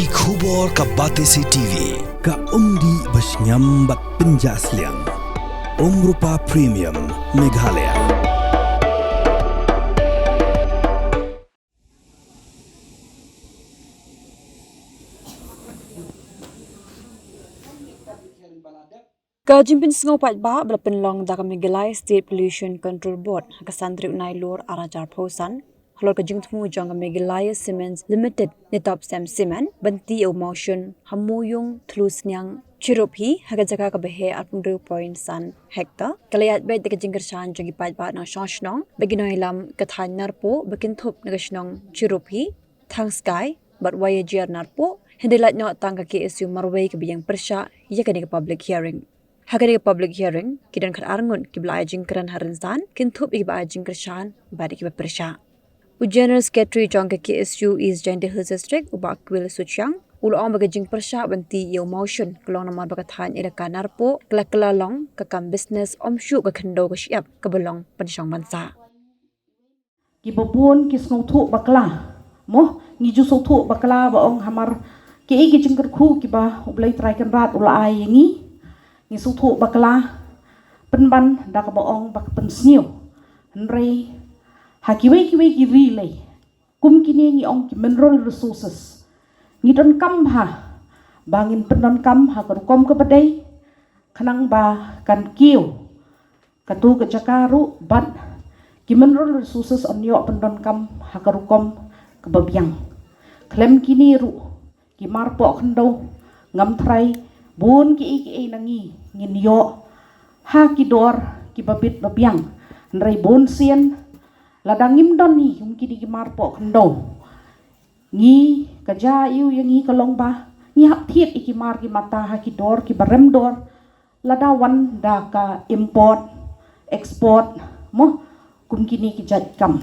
Ki khubor ka Batesi TV ka umdi basnyam bat penjaslian Rupa Premium Meghalaya. Kajimpin sengopat ba berpenlong da Meghalaya State Pollution Control Board kasandri unai lor arajar posan halor kajing temu jang Meghalaya Cements Limited nitop Sam Cement benti motion hamuyung tlusnyang Chirupi hagajaka kabehe 8.0 hektar kalayat bet kajing kersan jagi pat ba na shoshnong beginoi lam kathan narpo bekintup nagashnong Chirupi thang sky but wayajiar narpo hendelat nyo tangka KSU marway kabiyang persya yakani public hearing. Hakari public hearing, kidan kar arngun kibla ajing keran harinsan, kintup iba ajing kershan, bari kiba persya. General Secretary Jongka KSU is Jandi Hills District, uba akwil sucyang, ulo ang bagajing persya banti yaw motion, kulong naman bagatahan ilaka narpo, kalakalalong, kakam business, omsyu kakando kasyap, kabalong pansyang bansa. Kibabun kisnong tu bakla, mo, ngiju so tu bakla baong hamar, kiai kijing kerku kiba ublay traikan rat ula ay yangi, ngisutu bakla penban dak boong bak pensniu nrei hakiwe kiwe kirile kum kini ngi ong ki mineral resources ngidon kam ha bangin pendon kam ha kom ke badai kanang ba kan kiu katu ke jakaru bat ki mineral resources on yo pendon kam ha kom ke babiang klem kini ru ki marpo kendo ngam trai bun ki nangi ngin yo ha ki dor ki babit babiang nrai bon sien ladangim don ni yung ki di marpo kendo ngi kaja yu yang ngi kalong ba ngi hap thiet iki mar ki mata ha ki dor ki barem dor ladawan da ka import export mo kum kini ki jat kam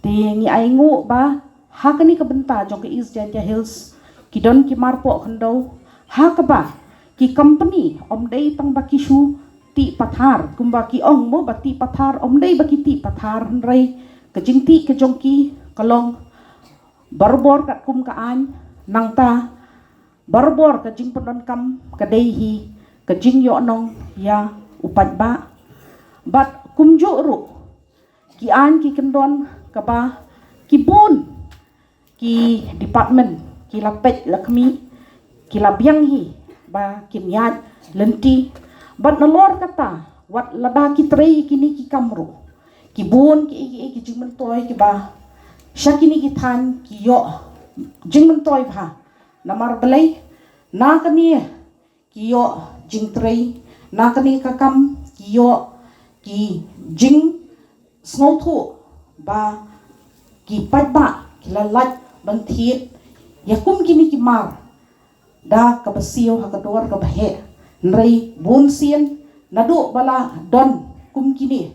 ti ngi ai ngu ba ha kani ka benta jong ke East Janja Hills ki don ki marpo kendo ha ka ba ki company om dei tang baki shu ti pathar kumba ki ong mo bati pathar om dei baki ti pathar nrei kajing ti kajongki kalong barbor kat kum ka an nang ta barbor kajing pendon kam kadei hi kajing yo nong ya upat ba bat kum jo ru ki an ki kendon ka ba ki bun ki department ki lapet lakmi ki labiang hi ba kimyat lenti bat nalor kata wat lada ki trei kini ki kamru ki bun ki jingmen toy ki ba syakini ki than ki yo jingmen toy ba namar belai na kani ki yo jing trei na kani kakam ki yo ki jing snothu ba ki pat ba ki lalat bantiet yakum kini ki mar da kabasiyo hakador kabahe nrei bunsien nadu bala don kum kini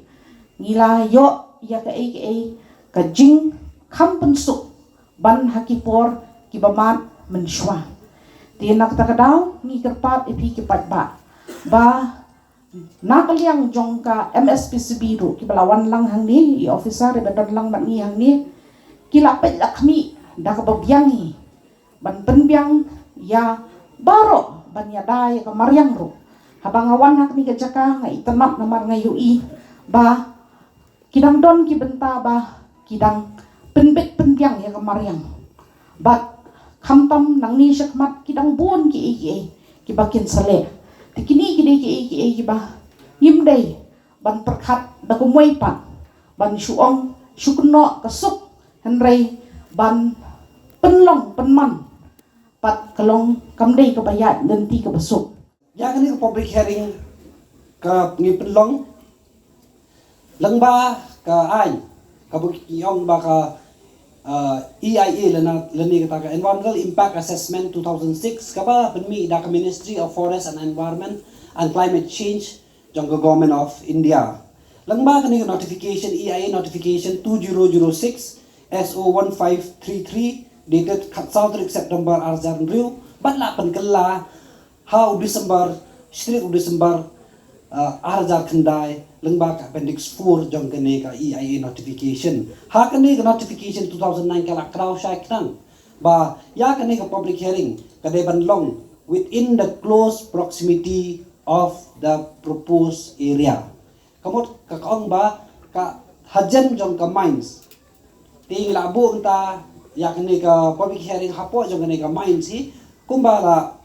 ngila yo ya ka ai ka jing kham pensuk ban hakipor kibamat menshwa ti nak takadaw ni kerpat ipi kipat ba nakaliang jong ka MSPCB ru kibalawan lang hang ni i officer ibadon lang mat ni hang ni kilapet lakmi da kababiangi ban penbiang ya baro banyadai kamaryang ro habang awan hak ni kajaka ngai tenap namar ngai UI ba kidang don ki benta ba kidang penbet penbiang ya kamaryang bat khamtam nang ni syakmat kidang bun ki bakin sale tikini ki ba yimdei ban perkhat da kumwai pat ban syuong syukno kasuk henrei ban penlong penman pat kalong kamdei ka bayat lenti ka basuk ya kani ka public hearing ka ngipelong langba ka ai ka bukiyong ba ka EIA lani ka Environmental Impact Assessment 2006 ka ba penmi da ka Ministry of Forest and Environment and Climate Change jong ka Government of India langba kani ka notification EIA notification 2006 SO1533 dated Southern September Arjan Riu batla penkela how December Street December Arjar Kendai lengba ka appendix 4 jong kene ka EIA notification ha kene ka notification 2009 kala kraw shay knang ba ya kani ka public hearing kadai ban long within the close proximity of the proposed area. Kamot kakaong ba ka hajan jong ka mines. Ting labo ta ya kani ka public hearing hapo jong kani ka mines si kumbala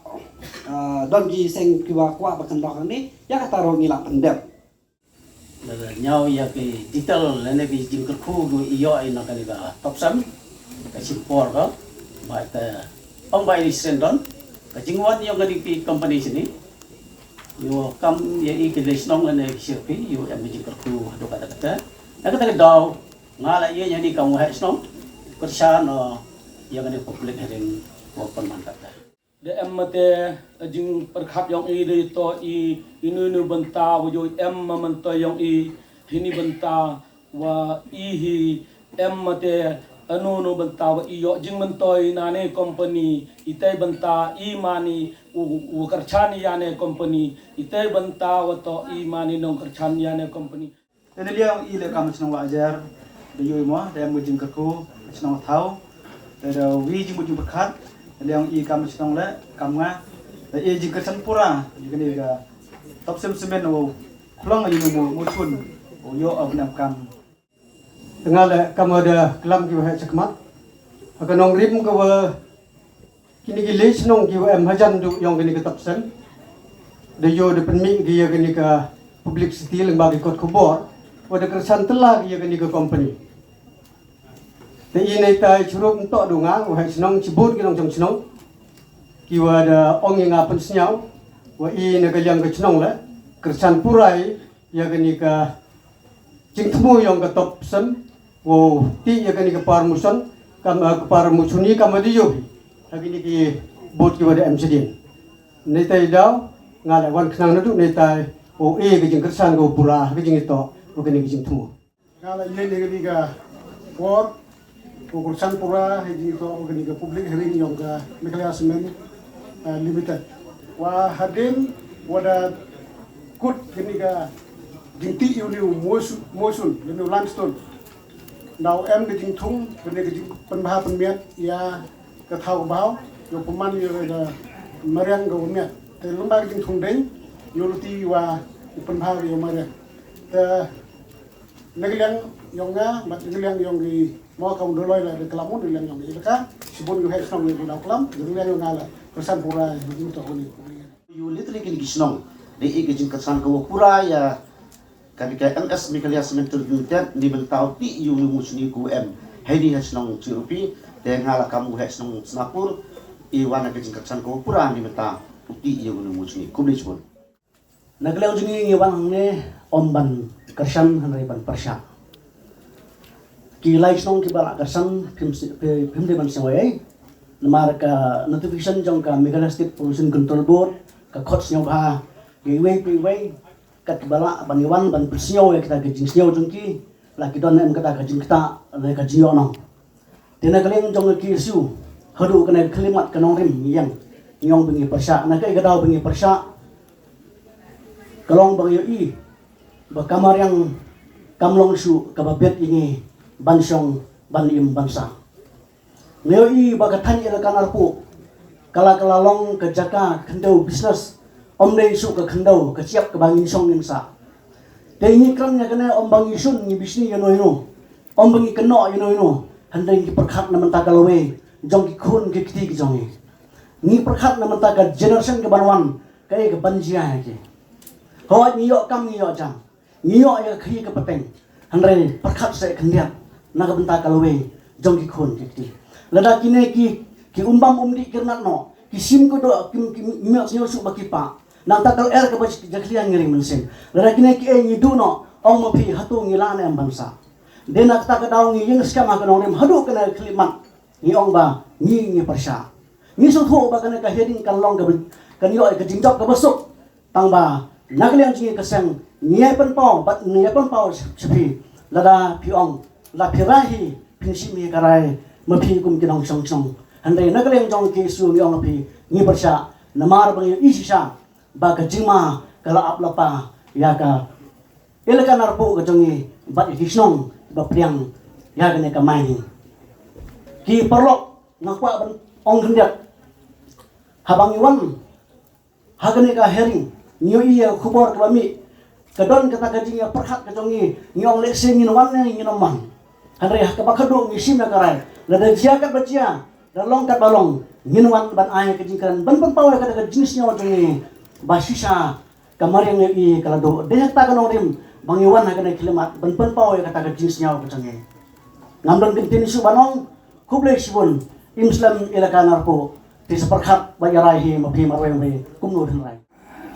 don gi seng kiwa kwa bakan lokang ni ya kataro ngila pendep. Nhau ya cái digital là cái jing cái khu của iyo ai nó cái top sum cái support đó mà ông bay đi sen don cái jing one yang cái company sini yo kam ya i cái lesson là cái siapa yo yang jing cái khu do kata nak kata dau ngala ye jadi kamu hai snom kerja no yang cái public hearing open mantap de emmate jing perkhat yong i de to i inu banta wo jo man to yong i hini banta wa i hi emmate anu banta wa i yo jing man to i nane company itai banta i mani u karchani yane company itai banta wa to i mani nong karchani yane company Jadi dia i le kam chnong wajar de yo mo de mo jing kerku chnong thau de wi jing mo jing perkhat yang i kam chnong le kam nga de e jing kersan pura jing ga top sem semen wo klong ai mo chun o yo au nam kam tengah le kam ada kelam ki ha chakmat ka nong rim ka wa kini ki le chnong ki wa em hajan du yong kini ka top sem de yo de penmi ki ya kini ka publicity lembaga kot kubor wa de kersan telah ki ya kini ka company te ini tai churup untuk dunga wa chnong chibut ki nong chong chnong ki wa da ong yang apen snyau wa i na ka yang ka chnong la kersan purai ya kini ka jing temu yang ka top sem wo ti ya kini ka parmuson kam ka parmusuni kam di yo ha kini ki bot ki wa da mcdin nei tai dau ngala wan khnang na du nei tai o e ka jing kersan go pura ka jing to ko kini ki jing temu ngala ile ne kini ka por urusan pura ini itu organik publik hari ini yang ke Meghalaya Cement Limited. Wah hadir wada kut ini ke jinti ini musul ini limestone. Now em ke jintung ini ke penbah penmiat ya ke tahu bau yo peman yo ke meriang ke umiat. Te lembaga jintung deng yo luti wa penbah yo meriang. Te negeliang yongga mat negeliang yong di mau kamu dulu lah reklam pun dengan yang ini kan sebelum you have strong di dalam reklam dengan yang ngala persan pura itu tahun ini you literally kini gisnong di ikijin kersan ke pura ya kami ke NS Meghalaya Cement Limited di mentau ti you musni ku em hedi hasnong cirupi de ngala kamu hasnong snapur i wana kijin kersan ke pura di mentau ti you musni ku beli pun nagleu jini ngiwan ne omban kersan hanai ban persya kilai snong ki bala kersan phim de ban sewai namar ka notification jong ka Meghalaya State Pollution Control Board ka khot snyo ba giwei kat bala baniwan ban persyo ya kita gejing snyo jong ki la ki don em kata gejing kita la ka jio nong tena kaleng jong ki su hadu kana klimat kanong rim yang nyong bengi persya na kai gadau bengi persya kalong bang yo i ba kamar yang kamlong su ka babet ini bansong banim bansa ngeo i bagatan ila kanarpu kala long ke jaka kendau bisnes om dei su ke kendau ke siap ke bangin song sa dei ni krangnya kana om bangi sun ni bisni yo no om bangi keno yo no handai ki perkhat na menta kalawe jong ki khun ki kiti ki jong ni perkhat na menta ka generation ke banwan kai ke banjia ke ho ni yo kam ni yo jang ni yo ya khi ke pateng handai perkhat se kendiat naga benta kalawe jong ki khon ki lada kine ki umbam umdi kirnat no ki sim ko do ki mel snyo su bakipa nang takal er ka ba jaklian ngering mensen lada kine ki e nyidu no ong mo pi hatu ngilane am bangsa dena ta ka daw ngi yeng skama ka no rem hadu kana klimat ni ong ba ni persya ni su tho ba kana ka heading kan long ka yo ka jingjok ka basuk tang ba naglian chi ka sang ni ai pen pau bat ni ai pen pau sepi lada pi ong la pirahi pinsi mi karai mapi kum kinong song song handai nagaleng jong ki su yong api ni persya namar bang isisa ba ka jingma kala aplapa ya ka elaka narpo ka jongi ba kisnong ba priang ya ka ne ka mai ki perlo ngakwa ban ong hendak habang iwan hagane ka hering nyo iya khubor kami kadon kata kajing perhat kajongi nyong lekse nginawan nginaman hanre ka bakado ngisim na karai lada jia kat bacia dalong kat balong nginawan ban ay kajingkan ban pawe kata jenisnya wajongi basisa kamar yang i kalado deh ta kanong rim bangiwan hagane kilemat ban pawe kata jenisnya wajongi ngamdan kintin isu banong kublai sibun imslam ilakanar po di seperhat bayarahi mapi marweng kumno henrai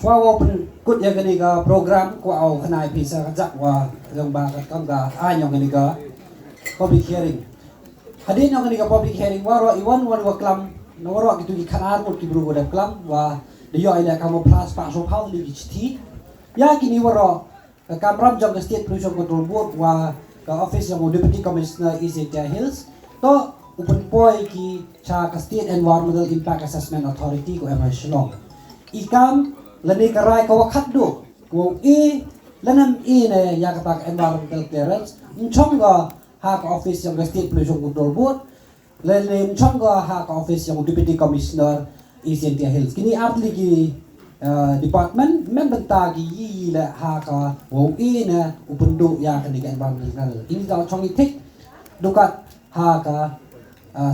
wa wa pen kut ya gani ga program ko au khanai pisa jak wa long ba ka kam ga anyong gani ga public hearing hadin nyong gani ga public hearing wa ro iwan wa klam no ro gitu di khanar mut ki bru ga klam wa de yo ila kam plus pa so phau li chi ya kini wa ro kam ram jong state pollution control board wa ka office yang deputy commissioner Ezekiel Hills to upun poi ki cha ka state environmental impact assessment authority ko MI Shillong ikam lani karai ka wakat do wo lanam ne ya kata environmental clearance nchong ga ha ka office yang state pollution control board lani nchong ga ha ka office yang deputy commissioner Ezekiel Hills kini artli ki department member ta ki yi la ha ka wo ne upun do ya ka ni environmental ini ga chong itik dukat ha ka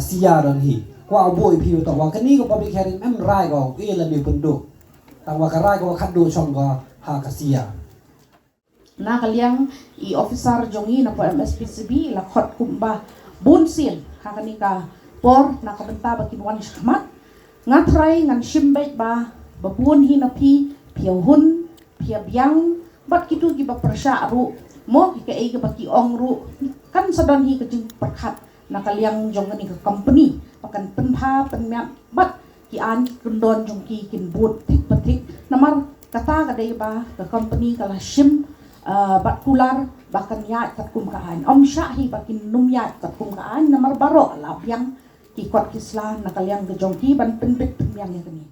siaran hi kwa boy pi to wa kani ko public hearing mem rai go la ni upun do tang wakarai ko khaddu chong ga ha kasia na kaliang i officer jongi na po MSPCB la khot kumba bunsil hakani ka por na kabenta bakin wan shmat ngatrai ngan shimbait ba babun hi na pi piahun piabyang bat kitu ki ba persya ru mo ki ke baki ong ru kan sadon hi kejing perkhat na kaliang jongani ka company pakan penha penmya bat ki an kendon jong ki kin but tik patik namar kata kadai ba ke company kala shim bat kular bahkan ya kat kum kaan om syahi bakin num ya kat kum kaan namar baro lap yang ki kot kisla nakal yang ke jong ki ban penpet yang kini